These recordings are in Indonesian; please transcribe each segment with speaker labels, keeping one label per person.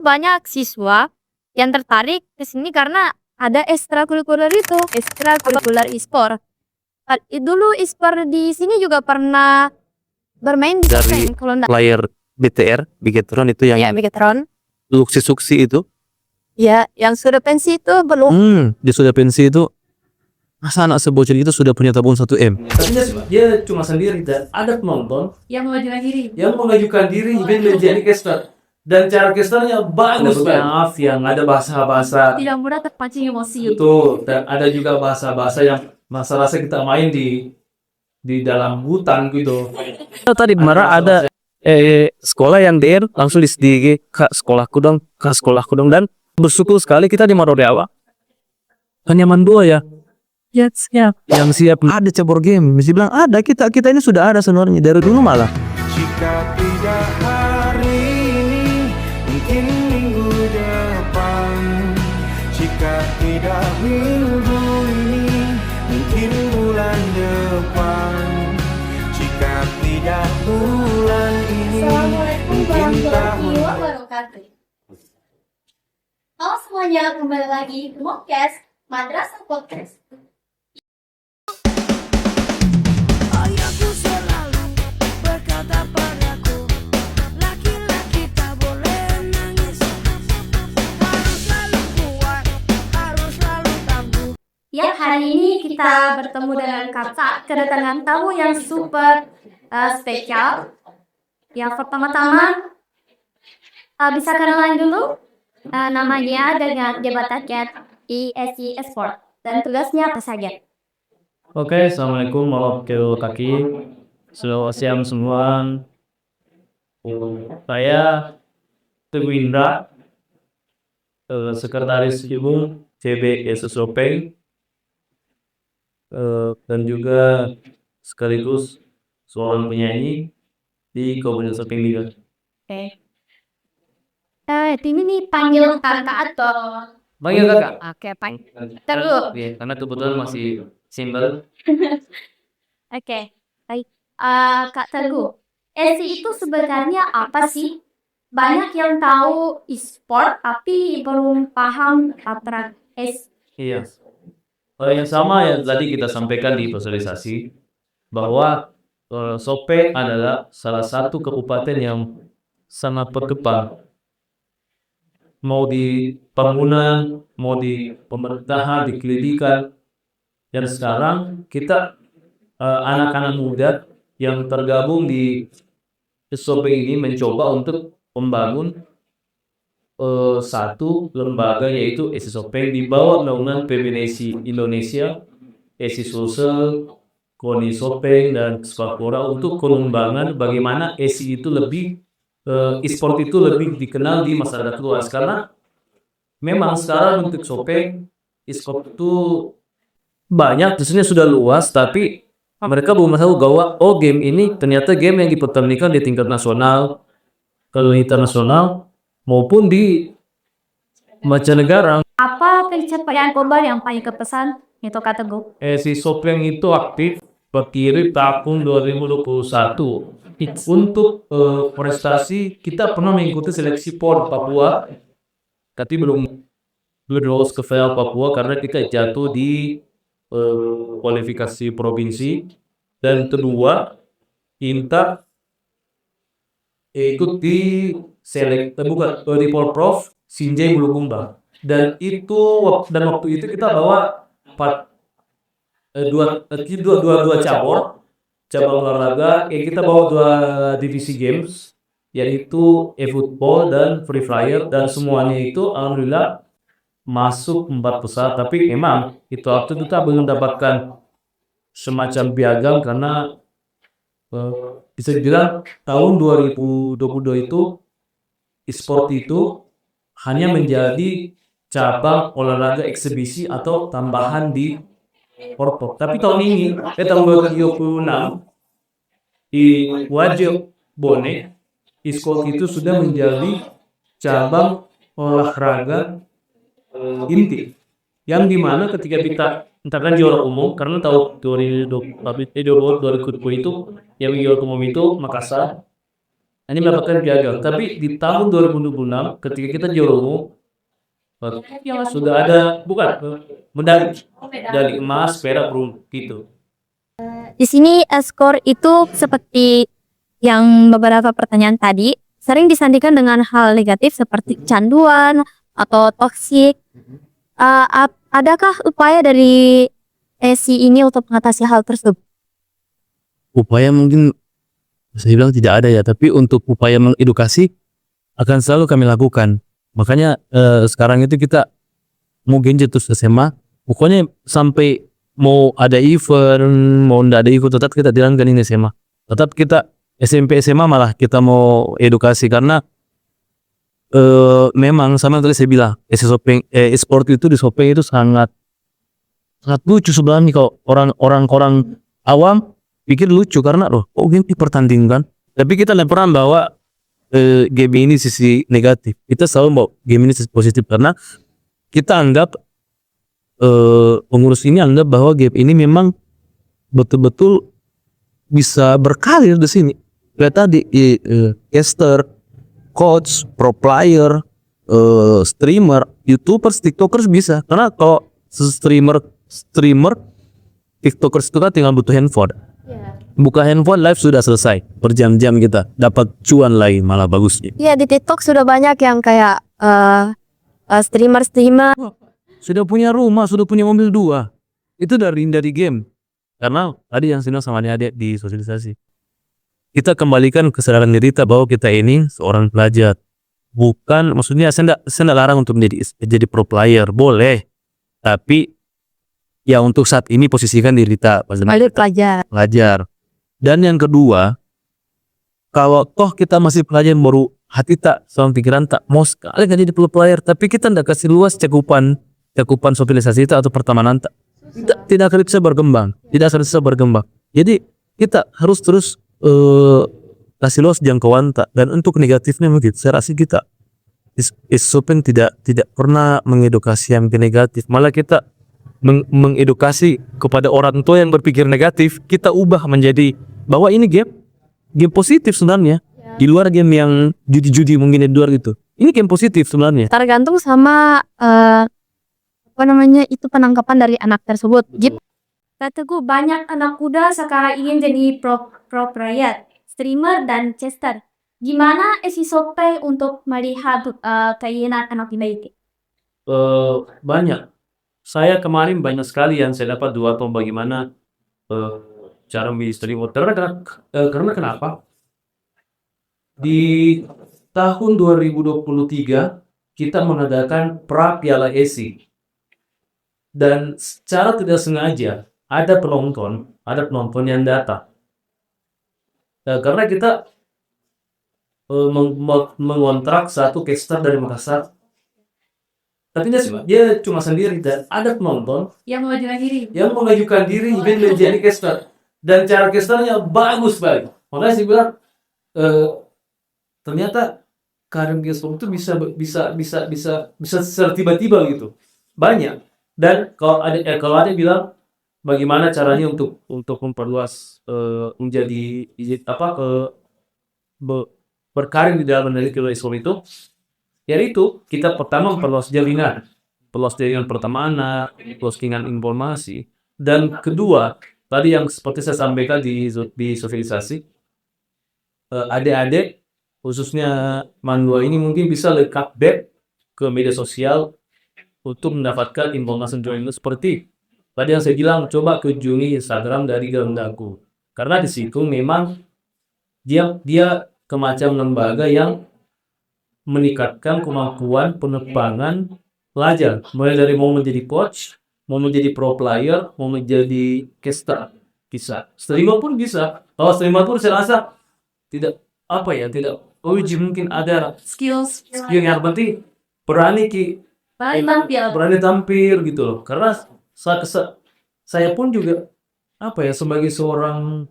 Speaker 1: Banyak siswa yang tertarik ke sini karena ada ekstrakurikuler itu, ekstrakurikuler e-sport. Dulu e-sport di sini juga pernah bermain di
Speaker 2: Dari
Speaker 1: Sopeng kalau enggak.
Speaker 2: player BTR, Bigetron itu yang
Speaker 1: Ya, Megatron.
Speaker 2: suksi itu.
Speaker 1: Ya, yang sudah pensi itu belum.
Speaker 2: Dia sudah pensi itu. Masa anak sebocil itu sudah punya tabung 1M? Tapi dia cuma sendiri dan ada penonton
Speaker 1: Yang
Speaker 2: mengajukan diri ingin menjadi caster. Dan cara casternya bagus banget. Maaf yang ada bahasa-bahasa
Speaker 1: tidak mudah terpancing emosi.
Speaker 2: itu, dan ada juga bahasa-bahasa yang masa-masa kita main di dalam hutan gitu. Tadi marah ada sekolah yang DR langsung di ke sekolahku dong, dan bersyukur sekali kita di Marodewa. Nyaman dua ya. Ya siap. Yang siap ada cabur game. Mesti bilang ada, kita ini sudah ada sebenarnya dari dulu malah.
Speaker 3: Jika tidak hari ini, mungkin minggu depan. Jika tidak minggu ini, mungkin bulan depan. Jika tidak bulan ini, mungkin tahun.
Speaker 4: Halo semuanya, kembali lagi ke Podcast Madrasah Podcast.
Speaker 5: Ayahku selalu berkata padaku, laki-laki tak boleh nangis, harus selalu kuat, harus selalu tangguh.
Speaker 4: Ya, hari ini kita bertemu dengan kakak kedatangan tamu yang super spesial. Yang pertama-tama bisa kenalan dulu namanya dengan jabatan ISI Esport dan tugasnya apa saja.
Speaker 2: Oke, assalamualaikum warahmatullahi wabarakatuh. Selamat siang semua. Saya Teguh Indra, sekretaris umum CB Yesus Sopeng, dan juga sekaligus seorang penyanyi di Kabupaten Sopeng juga.
Speaker 4: Oke. Ini nih panggil kakak atau
Speaker 2: Panggil kakak.
Speaker 4: Oke, Teguh.
Speaker 2: Oke, karena kebetulan masih single.
Speaker 4: Oke, baik. Kak Teguh, ESI itu sebenarnya apa sih? Banyak yang tahu e-sport tapi belum paham apa ESI.
Speaker 2: Iya. Yang sama yang tadi kita sampaikan di sosialisasi bahwa Sopeng adalah salah satu kabupaten yang sangat berkembang. Mau di pembangunan, mau di pemerintahan, di pendidikan. Dan sekarang kita anak-anak muda yang tergabung di Sopeng ini mencoba untuk membangun satu lembaga yaitu ESI Sopeng di bawah naungan PBNSI Indonesia, ESI Sulsel, KONI Sopeng, dan Sepak-Pora untuk pengembangan bagaimana ESI itu lebih e-sport itu lebih dikenal di masyarakat luas. Karena memang sekarang untuk Sopeng e-sport itu banyak, sebenarnya sudah luas, tapi mereka belum tahu bahwa game ini ternyata game yang dipertandingkan di tingkat nasional, kalau internasional maupun di mancanegara.
Speaker 4: Apa pencapaian global yang paling kepesan itu Kak Teguh?
Speaker 2: Si Sopeng itu aktif berdiri tahun 2021. Untuk prestasi kita pernah mengikuti seleksi PON Papua, tapi belum lolos ke final Papua karena kita jatuh di kualifikasi provinsi. Dan kedua, kita ikut di di Porprov Sinjai Bulukumba. Dan waktu itu kita bawa dua cabang olahraga. Kita bawa dua divisi games, yaitu e-football dan free fire, dan semuanya itu alhamdulillah masuk 4 besar. Tapi memang itu waktu itu kita belum mendapatkan semacam piagam karena bisa dibilang tahun 2022 itu e-sport itu hanya menjadi cabang olahraga eksibisi atau tambahan di Porprov. Tapi tahun ini, tahun 2026 di Wajib Bone, e-sport itu sudah menjadi cabang olahraga inti, yang dimana ketika kita misalkan juara umum, karena tahun 2020 itu yang juara umum itu Makassar, Ini mendapatkan piagam. Tapi di tahun 2026 ketika kita juara sudah ada medali emas, perak, perunggu gitu.
Speaker 1: Di sini skor itu seperti yang beberapa pertanyaan tadi sering disandingkan dengan hal negatif seperti kecanduan atau toksik. Adakah upaya dari ESI ini untuk mengatasi hal tersebut?
Speaker 6: Upaya mungkin saya bilang tidak ada ya, tapi untuk upaya mengedukasi akan selalu kami lakukan. Makanya sekarang itu kita mau genjot terus SMA, pokoknya sampai mau ada event, mau ndak ada event, tetap kita jalankan ini SMA. Tetap kita SMP SMA malah kita mau edukasi karena memang sama yang tadi saya bilang, e-sport itu di Sopeng itu sangat lucu sebenarnya. Kalau orang awam pikir lucu karena loh, game dipertandingkan, tapi kita tidak pernah bawa game ini sisi negatif. Kita selalu bawa game ini sisi positif karena kita anggap pengurus ini anggap bahwa game ini memang betul-betul bisa berkarir di sini. Lihat tadi caster, coach, pro player, streamer, YouTubers, TikTokers bisa. Karena kalau streamer, TikTokers itu kan tinggal butuh handphone. Buka handphone, live sudah selesai. Berjam-jam kita dapat cuan lain malah bagusnya.
Speaker 1: Iya, di TikTok sudah banyak yang kayak streamer
Speaker 6: Sudah punya rumah, sudah punya mobil 2. Itu dari game. Karena tadi yang Sino sama adik di sosialisasi. Kita kembalikan kesadaran diri kita bahwa kita ini seorang pelajar. Bukan, maksudnya saya tidak larang untuk menjadi pro player, boleh. Tapi ya untuk saat ini posisikan diri kita pelajar. Dan yang kedua, kalau toh kita masih pelajar baru hati tak sama pikiran tak mau sekali kan jadi pro player, tapi kita tidak kasih luas cakupan sosialisasi itu atau pertemanan tak, tidak akan bisa berkembang. Jadi kita harus terus kasih luas jangkauan tak. Dan untuk negatifnya mungkin saya rasa kita Sopeng tidak pernah mengedukasi yang negatif, malah kita mengedukasi kepada orang tua yang berpikir negatif. Kita ubah menjadi bahwa ini game positif sebenarnya, di luar game yang judi-judi mungkin di luar gitu. Ini game positif sebenarnya.
Speaker 1: tergantung sama itu penangkapan dari anak tersebut.
Speaker 4: Kak Teguh, banyak anak muda sekarang ingin jadi pro player, streamer, dan caster. Gimana ESI Sopeng untuk melihat keinginan anak muda itu?
Speaker 2: Banyak. Saya kemarin banyak sekali yang saya dapat dua atau bagaimana cara menjadi streamer. Karena kenapa? Di tahun 2023 kita mengadakan pra Piala ESI. Dan secara tidak sengaja ada penonton yang datang. Karena kita mengontrak satu caster dari Makassar. Tapi dia cuma sendiri dan ada penonton
Speaker 4: Yang
Speaker 2: mengajukan diri ingin menjadi caster. Dan cara casternya bagus banget. Makanya saya bilang ternyata karir caster itu bisa secara tiba-tiba gitu. Banyak. Dan kalau ada bilang bagaimana caranya untuk memperluas menjadi berkarir di dalam menjadi Islam itu, yaitu kita pertama memperluas jaringan pertemanan, postingan informasi, dan kedua tadi yang seperti saya sampaikan di sosialisasi, adik-adik khususnya mandua ini mungkin bisa lekat back ke media sosial untuk mendapatkan informasi join seperti tadi yang saya bilang, coba kunjungi Instagram dari Garudaku karena di situ memang dia kemacam lembaga yang meningkatkan kemampuan penerbangan pelajar, mulai dari mau menjadi coach, mau menjadi pro player, mau menjadi caster, bisa. Streamer pun bisa. Kalau streamer pun saya rasa tidak uji mungkin ada
Speaker 4: skills
Speaker 2: yang penting berani tampil gitu loh. Karena saya pun juga sebagai seorang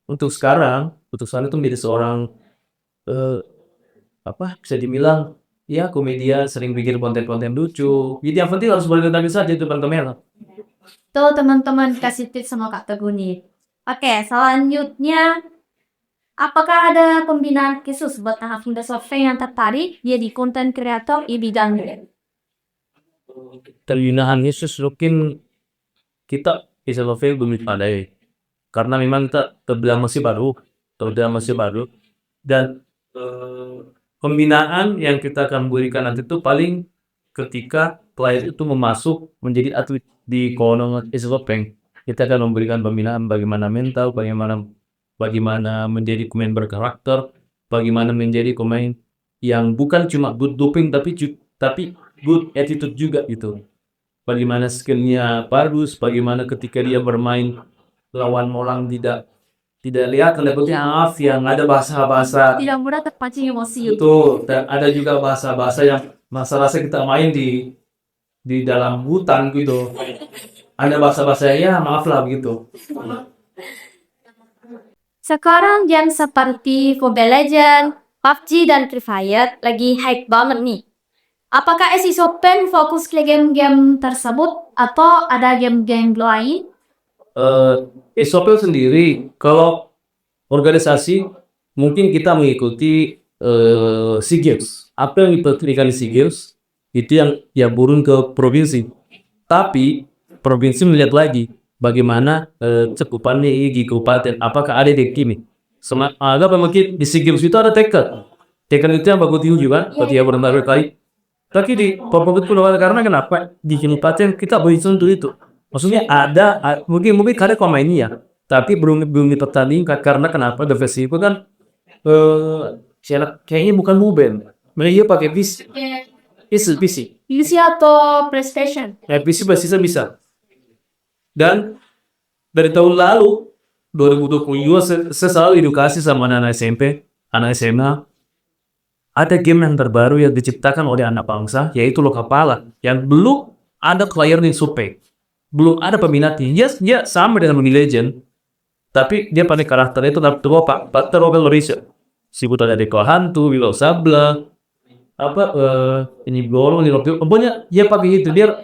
Speaker 2: untuk sekarang itu menjadi seorang bisa dibilang ya komedian, sering bikin konten-konten lucu. Jadi yang penting harus berani tampil saja itu depan kamera.
Speaker 4: Tuh teman-teman kasih tips sama Kak Teguh nih. Oke, selanjutnya Apakah ada pembinaan khusus buat tahap survei yang tertarik jadi konten kreator di bidang game?
Speaker 6: Pembinaan Yesus mungkin kita bisa level belum pandai karena memang kita terbilang masih baru dan pembinaan yang kita akan berikan nanti itu paling ketika player itu memasuk menjadi atlet di Konon Eselopeng. Kita akan memberikan pembinaan bagaimana mental, bagaimana menjadi pemain berkarakter, bagaimana menjadi pemain yang bukan cuma good doping tapi good attitude juga gitu. Bagaimana skillnya bagus, bagaimana ketika dia bermain lawan orang tidak lihat levelnya yang ada bahasa-bahasa
Speaker 4: Tidak mudah terpancing emosi.
Speaker 6: itu, dan ada juga bahasa-bahasa yang masa-masa kita main di dalam hutan gitu. Ada bahasa-bahasa ya maaf lah gitu.
Speaker 4: Sekarang game seperti Mobile Legends, PUBG, dan Free Fire lagi hype banget nih. Apakah SC Open fokus ke game-game tersebut atau ada game-game lain?
Speaker 6: Isopel sendiri kalau organisasi mungkin kita mengikuti SEA Games. Apa yang dipertandingkan di SEA Games itu yang burun ke provinsi. Tapi provinsi melihat lagi bagaimana cakupannya di kabupaten, apakah ada di kimi. Agak mungkin di SEA Games itu ada tekad itu yang bagus diuji kan, berarti ya benar-benar kali. Tapi di Papua karena kenapa di kabupaten kita belum itu. Maksudnya ada mungkin ada ini ya, tapi belum dipertandingkan karena kenapa defensi itu kan kayaknya bukan mobile. Mereka pakai PC.
Speaker 4: PC atau PlayStation?
Speaker 6: PC pasti bisa. Dan dari tahun lalu 2022 saya selalu edukasi sama anak SMP, anak SMA. Ada game yang terbaru yang diciptakan oleh anak bangsa, yaitu Lokapala, yang belum ada player di Supek, belum ada peminatnya. Yes, dia sama dengan Mobile Legend, tapi dia pakai karakter itu terobel riset. Sibut ada Deko Hantu, Willow Sabla, ini bolong, ini Lopi. Pokoknya dia pakai itu. Dia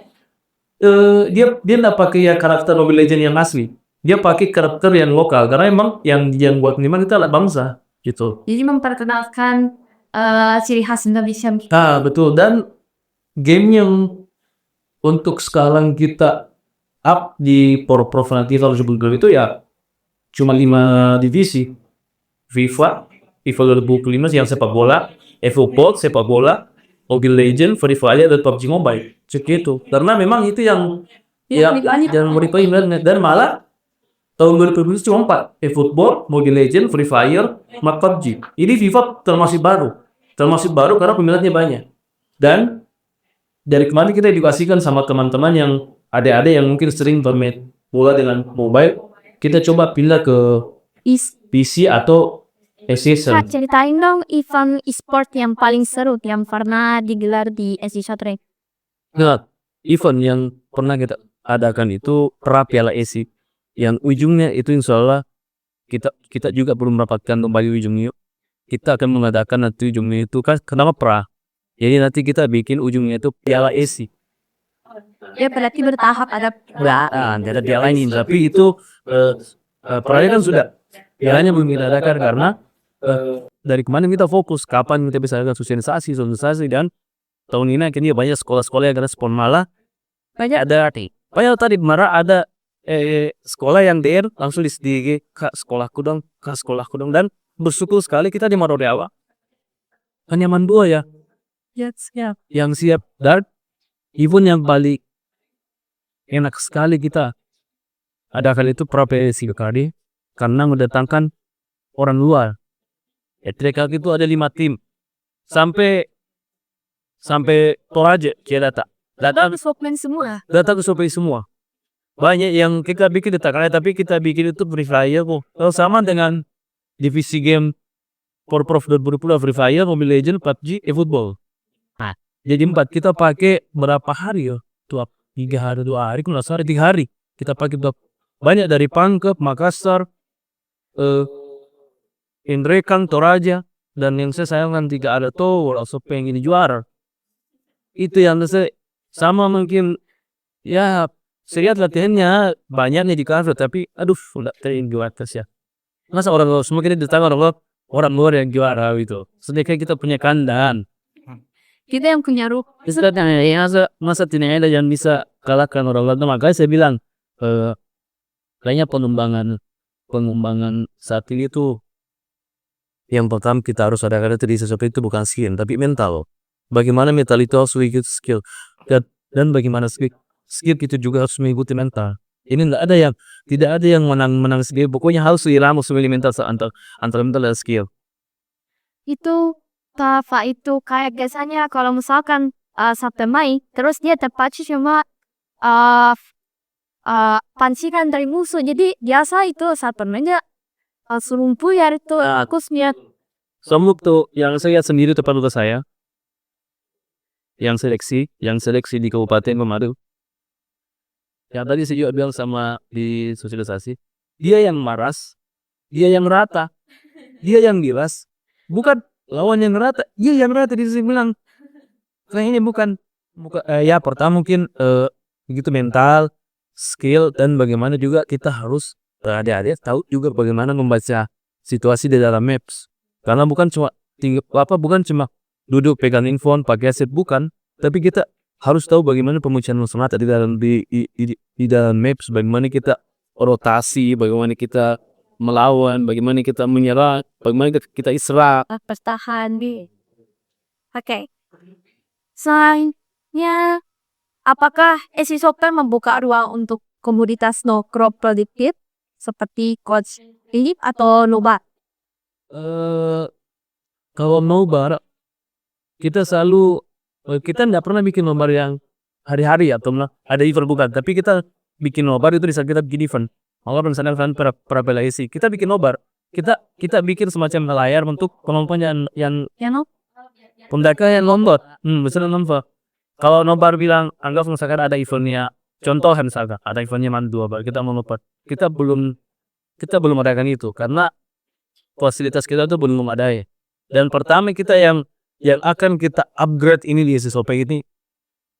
Speaker 6: nggak pakai ya karakter Mobile Legend yang asli. Dia pakai karakter yang lokal, karena emang yang buat memang itu adalah bangsa, gitu.
Speaker 4: Jadi memperkenalkan ciri khas Indonesia.
Speaker 6: Betul. Dan game yang untuk sekarang kita up di Pro nanti kalau sebelum itu ya cuma 5 divisi. FIFA 2005 yang sepak bola, eFootball sepak bola, Mobile Legends, Free Fire, dan PUBG Mobile. Segitu. Karena memang itu yang dan malah tahun 2020 cuma 4. eFootball, Mobile Legends, Free Fire, sama PUBG. Ini FIFA termasuk baru karena peminatnya banyak. Dan dari kemarin kita edukasikan sama teman-teman yang adik-adik yang mungkin sering bermain bola dengan mobile, kita coba pindah ke PC atau season.
Speaker 1: Kak, ceritain dong event e-sport yang paling seru yang pernah digelar di SC Shottrack.
Speaker 6: Nah, event yang pernah kita adakan itu Piala SC, yang ujungnya itu insya Allah kita juga belum mendapatkan kembali ujungnya. Kita akan mengadakan nanti ujungnya itu kan kenapa jadi nanti kita bikin ujungnya itu Piala SC.
Speaker 1: Ya berarti bertahap ada
Speaker 6: Ada piala ini, tapi itu perayaan kan sudah. Pialanya belum kita adakan karena dari kemarin kita fokus kapan kita bisa adakan sosialisasi dan tahun ini akhirnya banyak sekolah-sekolah yang respon, malah banyak tadi marah ada sekolah yang DR langsung di kak sekolahku dong dan bersyukur sekali kita di Marodeawa hanya dua ya yang siap dan even yang paling enak sekali kita adakan itu profesi kali karena mendatangkan orang luar. Mereka itu ada 5 tim sampai Toraja kita datang ke Sopeng semua. Banyak yang kita bikin tapi kita bikin itu Free Fire kok. Sama dengan divisi game Pro 2020 Free Fire, Mobile Legends, PUBG, eFootball. Jadi 4 kita pakai berapa hari ya? 3 hari, 2 hari, 3 hari. Kita pakai banyak dari Pangkep, Makassar, Indrekan, Toraja, dan yang saya sayangkan 3 ada tuh langsung pengen juara. Itu yang saya sama mungkin ya saya lihat latihannya banyaknya di cover tapi aduh udah teringat ya. Masa orang semua kita datang orang orang luar yang juara gitu. Sedangkan kita punya kandang.
Speaker 1: Kita yang punya ruh.
Speaker 6: Masa tidak ada yang bisa kalahkan orang luar. Makanya saya bilang kayaknya pengembangan saat ini tuh yang pertama kita harus ada karena tadi sesuatu itu bukan skill tapi mental. Bagaimana mental itu harus mengikuti skill dan bagaimana skill itu juga harus mengikuti mental. Ini tidak ada yang menang skill. Pokoknya harus irama semua mental antara mental dan skill.
Speaker 1: Itu Tafa itu kayak biasanya kalau misalkan satu main terus dia terpacu cuma pancikan dari musuh. Jadi biasa itu saat permainnya serumpu ya itu kusnya.
Speaker 6: Semuk tuh yang saya lihat sendiri tempat luka saya. Yang seleksi di Kabupaten Manado. Yang tadi saya juga bilang sama di sosialisasi. Dia yang maras, dia yang rata, dia yang gilas. Bukan lawan yang rata, dia yang rata. Dia bilang kayaknya bukan ya pertama mungkin begitu mental, skill dan bagaimana juga kita harus adik-adik tahu juga bagaimana membaca situasi di dalam maps. Karena bukan cuma duduk pegang handphone pakai aset bukan, tapi kita harus tahu bagaimana pemuncian senjata di dalam maps, bagaimana kita rotasi, bagaimana kita melawan, bagaimana kita menyerang, bagaimana kita istirahat.
Speaker 1: Bertahan di. Oke. Selanjutnya, apakah SC Soccer membuka ruang untuk komoditas no crop predictive seperti coach Philip atau Nobar?
Speaker 6: Kalau nobar kita selalu kita tidak pernah bikin nobar yang hari-hari atau ada event bukan, tapi kita bikin nobar itu di saat kita bikin event. Kalau misalnya para isi kita bikin nobar, kita bikin semacam layar untuk penonton yang pendaka yang nonton. Misalnya nonton. Kalau nobar bilang anggap misalkan ada eventnya, contoh misalkan ada eventnya Mandu, kita mau nobar, kita belum adakan itu karena fasilitas kita tuh belum ada ya. Dan pertama kita yang akan kita upgrade ini di SSOP ini,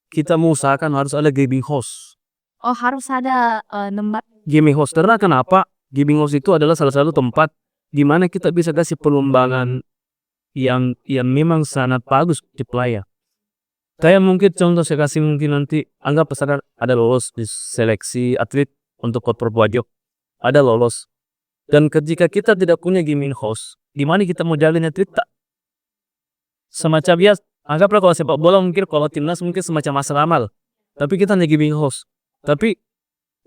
Speaker 6: kita mau usahakan harus ada gaming host.
Speaker 1: Oh, harus ada nomor.
Speaker 6: Gaming host karena kenapa? Gaming host itu adalah salah satu tempat di mana kita bisa kasih pengembangan yang memang sangat bagus di player. Kayak mungkin contoh saya kasih mungkin nanti anggap pesanan ada lolos di seleksi atlet untuk Kota Purworejo, ada lolos. Dan ketika kita tidak punya gaming host, di mana kita mau jalin atlet tak? Semacam ya, anggaplah kalau sepak bola mungkin kalau timnas mungkin semacam asramal. Tapi kita hanya gaming host. Tapi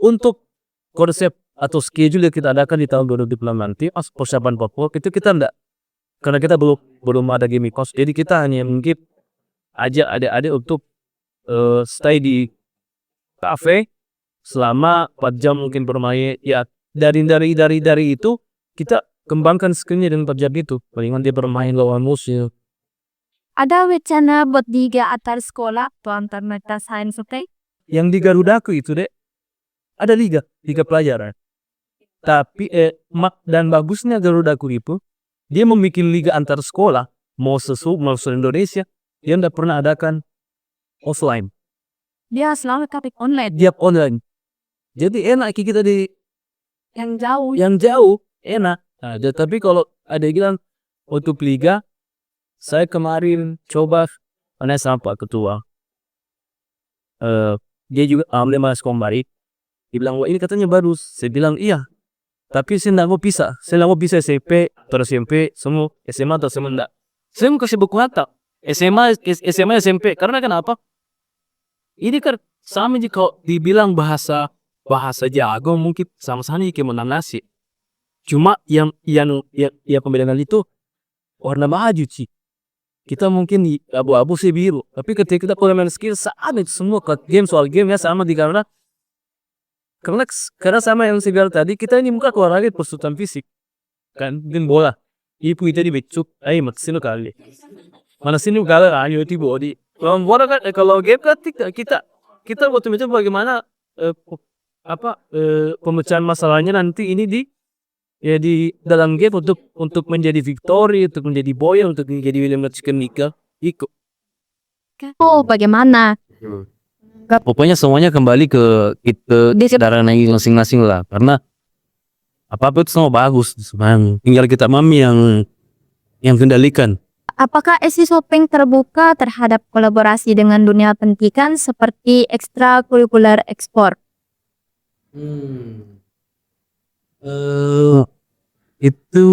Speaker 6: untuk konsep atau schedule yang kita adakan di tahun 2020 nanti, persiapan Papua itu kita enggak. Karena kita belum ada gaming host. Jadi kita hanya mungkin ajak adik-adik untuk stay di cafe selama 4 jam mungkin bermain. Ya dari itu kita kembangkan skillnya dengan 4 jam itu. Palingan dia bermain lawan musuh.
Speaker 1: Ada wacana buat liga antar sekolah atau antar mata sains oke?
Speaker 6: Yang di Garudaku itu dek ada liga pelajaran. Tapi dan bagusnya Garudaku itu dia membuat liga antar sekolah mau seluruh Indonesia, dia tidak pernah adakan offline.
Speaker 1: Dia selalu kapik online.
Speaker 6: Dia online. Jadi enak kita di
Speaker 1: Yang
Speaker 6: jauh enak. Nah, tapi kalau ada yang bilang untuk liga, saya kemarin coba sama Pak Ketua. Dia juga ambil mas kembali. Dia bilang, wah ini katanya baru. Saya bilang iya. Tapi saya tidak mau pisah. Saya tidak mau pisah SMP, atau SMP, semua SMA atau SMA enggak. Saya mau kasih buku kata. SMA, SMP. Karena kenapa? Ini kan sama jika dibilang bahasa jago mungkin sama-sama kayak menanasi. Cuma yang pembedaan itu warna baju sih. Kita mungkin di abu-abu sih biru. Tapi ketika kita main skill sama itu semua soal game ya sama karena sama yang saya bilang tadi kita ini muka keluar lagi persutan fisik kan mungkin bola. Ibu itu dibecuk, mat sini kali. Mana sini kali ayo itu body. Kalau bola kan kalau game kan kita betul-betul bagaimana pemecahan masalahnya nanti ini di dalam game untuk menjadi victory, untuk menjadi boy, untuk menjadi William Nika ikut.
Speaker 1: Oh, bagaimana?
Speaker 6: Pokoknya semuanya kembali ke kita darah masing-masing lah, karena apa itu semua bagus, tinggal kita mami yang yang kendalikan.
Speaker 1: Apakah esi Sopeng terbuka terhadap kolaborasi dengan dunia pendidikan seperti ekstrakurikuler ekspor?
Speaker 6: Itu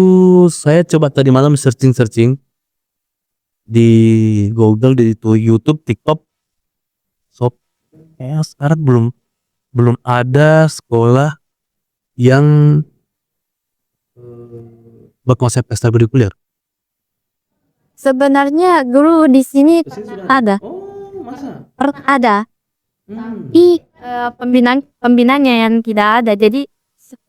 Speaker 6: saya coba tadi malam searching di Google, di YouTube, TikTok. Sekarang belum ada sekolah yang berkonsep ekstrakurikuler.
Speaker 1: Sebenarnya guru di sini ada,
Speaker 2: Oh, masa?
Speaker 1: ada.
Speaker 2: Hmm.
Speaker 1: Tapi pembinanya yang tidak ada. Jadi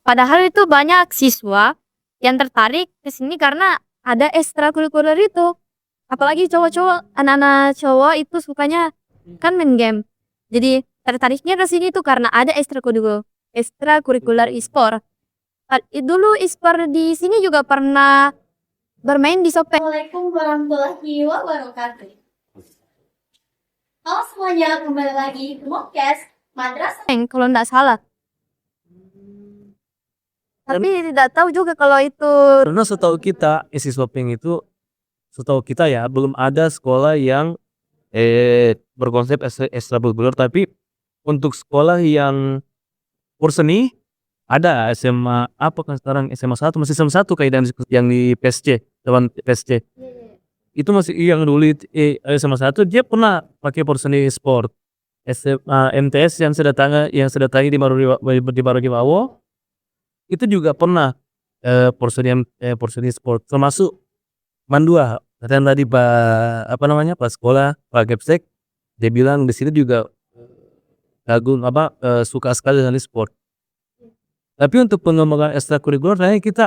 Speaker 1: padahal itu banyak siswa yang tertarik ke sini karena ada ekstrakurikuler itu. Apalagi cowok-cowok, anak-anak cowok itu sukanya kan main game. Jadi tertariknya ke sini tuh karena ada ekstrakurikuler e-sport. Dulu e-sport di sini juga pernah bermain di Sopeng.
Speaker 4: Assalamualaikum warahmatullahi wabarakatuh. Halo semuanya, kembali lagi di podcast Madrasah.
Speaker 1: Kalau nggak salah. Tapi tidak tahu juga kalau itu
Speaker 6: Karena setahu kita isi swapping itu, setahu kita ya, belum ada sekolah yang berkonsep ekstrakurikuler. Tapi untuk sekolah yang porseni ada SMA apa kan sekarang, SMA 1 masih SMA 1 kayak yang di PSC, teman PSC. Itu masih yang dulu SMA 1 dia pernah pakai porseni sport. SMA MTS yang sedatangi di Barogibawo itu juga pernah porseni sport, termasuk Mandua. Katanya tadi Pak sekolah Pak Gepsek dia bilang di sini juga kagum suka sekali dengan sport. Tapi untuk pengembangan ekstrakurikuler kayaknya kita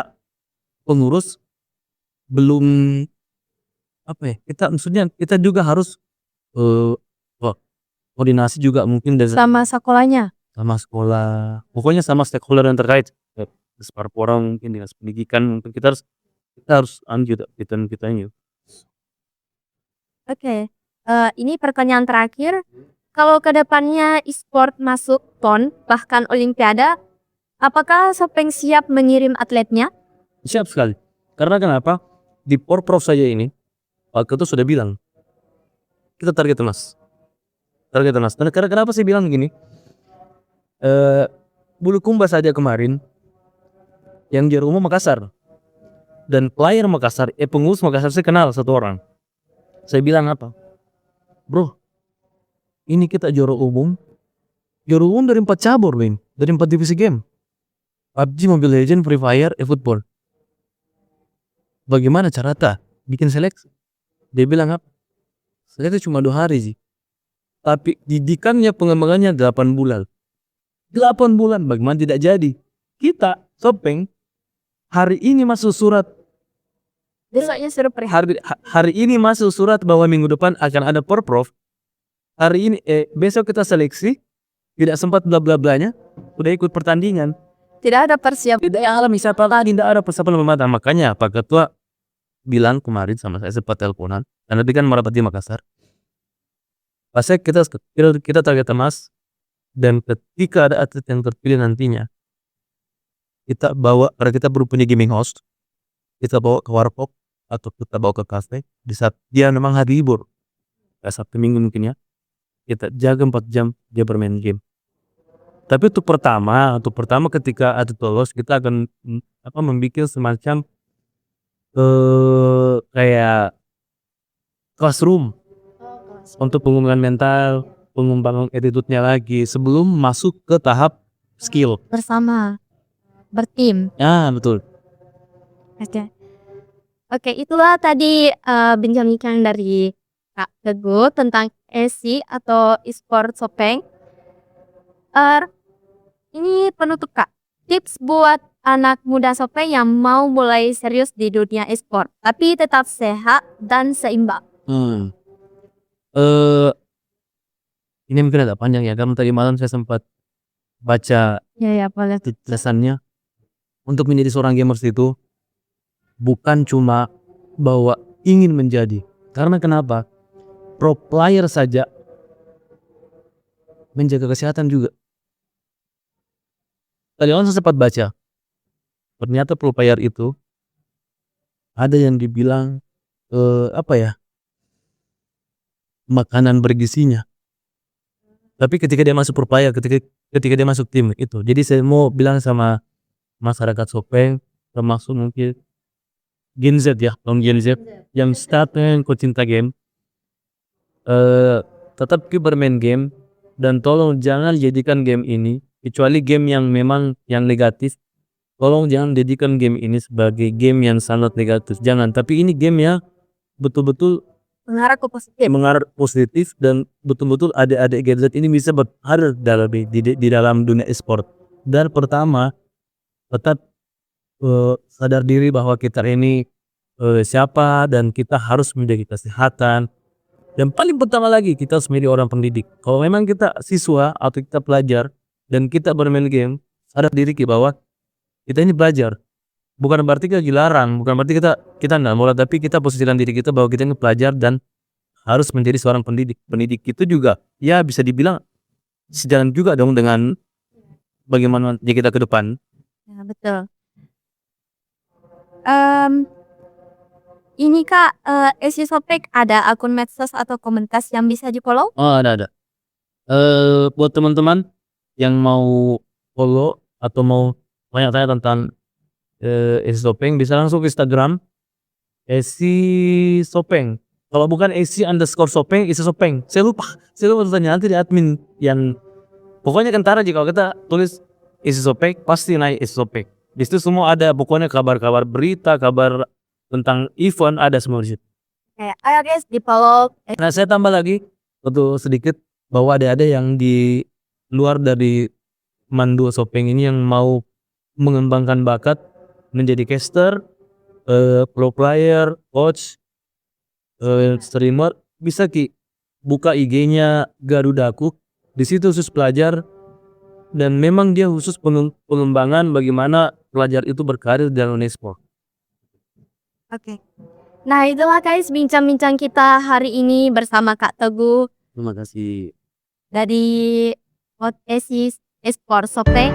Speaker 6: pengurus belum kita juga harus koordinasi juga mungkin
Speaker 1: sama sekolahnya.
Speaker 6: sama sekolah, pokoknya sama stakeholder yang terkait, orang mungkin dinas pendidikan, mungkin kita harus lanjut kita.
Speaker 1: Oke, ini pertanyaan terakhir. Kalau kedepannya e-sport masuk PON bahkan Olimpiade, apakah Sopeng siap mengirim atletnya?
Speaker 6: Siap sekali. Karena kenapa? Di Porprov saja ini Pak Ketua sudah bilang kita target emas. Karena kenapa saya bilang begini? Bulukumba saja kemarin yang juara umum Makassar, dan player Makassar, pengurus Makassar saya kenal satu orang. Saya bilang apa? Bro, ini kita juara umum dari 4 cabur Win, dari 4 divisi game. PUBG, Mobile Legends, Free Fire, eFootball. Bagaimana cara bikin seleksi? Dia bilang apa? Seleksi cuma 2 hari sih. Tapi didikannya, pengembangannya 8 bulan. 8 bulan, bagaimana tidak jadi? Kita, Sopeng, hari ini masuk surat.
Speaker 1: Besoknya suruh pergi.
Speaker 6: Hari ini masuk surat bahwa minggu depan akan ada Porprov. Hari ini, besok kita seleksi. Tidak sempat bla-bla-blanya. Udah ikut pertandingan.
Speaker 1: Tidak ada persiapan.
Speaker 6: Tidak alami siapa lagi, tidak ada persiapan mematang. Makanya Pak Ketua bilang kemarin sama saya, sempat teleponan. Karena dia kan merapat di Makassar. Pasnya kita target emas. Dan ketika ada atlet yang terpilih nantinya, kita bawa, karena kita baru punya gaming host, kita bawa ke warkop atau kita bawa ke kafe di saat dia memang hari libur, kayak Sabtu Minggu mungkin ya, kita jaga 4 jam dia bermain game. Tapi untuk pertama ketika atlet lolos, kita akan membuat semacam kayak classroom untuk pengembangan mental, pengembangan attitude-nya lagi sebelum masuk ke tahap skill.
Speaker 1: Bersama, bertim.
Speaker 6: Ya betul.
Speaker 1: Oke, itulah tadi bincang-bincang dari Kak Teguh tentang ESI atau e-sport Sopeng. Ini penutup Kak, tips buat anak muda Sopeng yang mau mulai serius di dunia e-sport tapi tetap sehat dan seimbang.
Speaker 6: Ini mungkin agak panjang ya, karena tadi malam saya sempat baca
Speaker 1: Ya boleh.
Speaker 6: tulisannya. Untuk menjadi seorang gamers itu bukan cuma bahwa ingin menjadi, karena kenapa? Pro player saja menjaga kesehatan juga. Tadi malam saya sempat baca, ternyata pro player itu ada yang dibilang apa ya, makanan bergizinya. Tapi ketika dia masuk pro player, ketika dia masuk tim itu. Jadi saya mau bilang sama masyarakat Sopeng, termasuk mungkin Gen Z ya, Gen Z yang startnya cinta game, tetap bermain game dan tolong jangan jadikan game ini, kecuali game yang memang yang negatif, tolong jangan jadikan game ini sebagai game yang sangat negatif, jangan. Tapi ini game yang betul-betul
Speaker 1: Mengarah ke positif.
Speaker 6: mengarah positif dan betul-betul adik-adik Gen Z ini bisa berhadir di dalam dunia e-sport. Dan pertama, tetap sadar diri bahwa kita ini siapa dan kita harus menjaga kesehatan. Dan paling pertama lagi kita harus menjadi orang pendidik. Kalau memang kita siswa atau kita pelajar dan kita bermain game, sadar diri bahwa kita ini belajar. Bukan berarti kita dilarang, bukan berarti kita nggak mau, tapi kita posisikan diri kita bahwa kita ini pelajar dan harus menjadi seorang pendidik. Pendidik itu juga ya bisa dibilang sejalan juga dong dengan bagaimana kita ke depan.
Speaker 1: Ya, betul. Ini Kak, SC Sopek ada akun medsos atau komunitas yang bisa di-follow?
Speaker 6: Oh, ada. Buat teman-teman yang mau follow atau mau tanya-tanya tentang SC Sopeng, bisa langsung ke Instagram SC Sopeng. Kalau bukan SC_Sopeng, SC Sopeng. Saya lupa tanya nanti di admin yang pokoknya kentara jika kita tulis SC Sopeng pasti naik SC Sopeng. Di situ semua ada, pokoknya kabar-kabar berita, kabar tentang event ada semua di situ.
Speaker 1: Kayak ayo guys di-follow.
Speaker 6: Nah, saya tambah lagi untuk sedikit bahwa ada yang di luar dari Mandu Sopeng ini yang mau mengembangkan bakat menjadi caster, pro player, coach, streamer, bisa buka IG-nya Garudaku. Di situ khusus pelajar dan memang dia khusus pengembangan bagaimana pelajar itu berkarir dalam e-sport.
Speaker 1: Oke. Nah, itulah guys bincang-bincang kita hari ini bersama Kak Teguh
Speaker 6: Terima kasih.
Speaker 1: dari SC Esport Sopeng.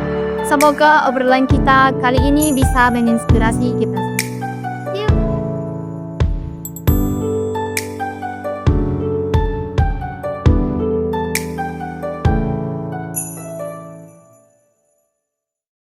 Speaker 1: Semoga obrolan kita kali ini bisa menginspirasi kita.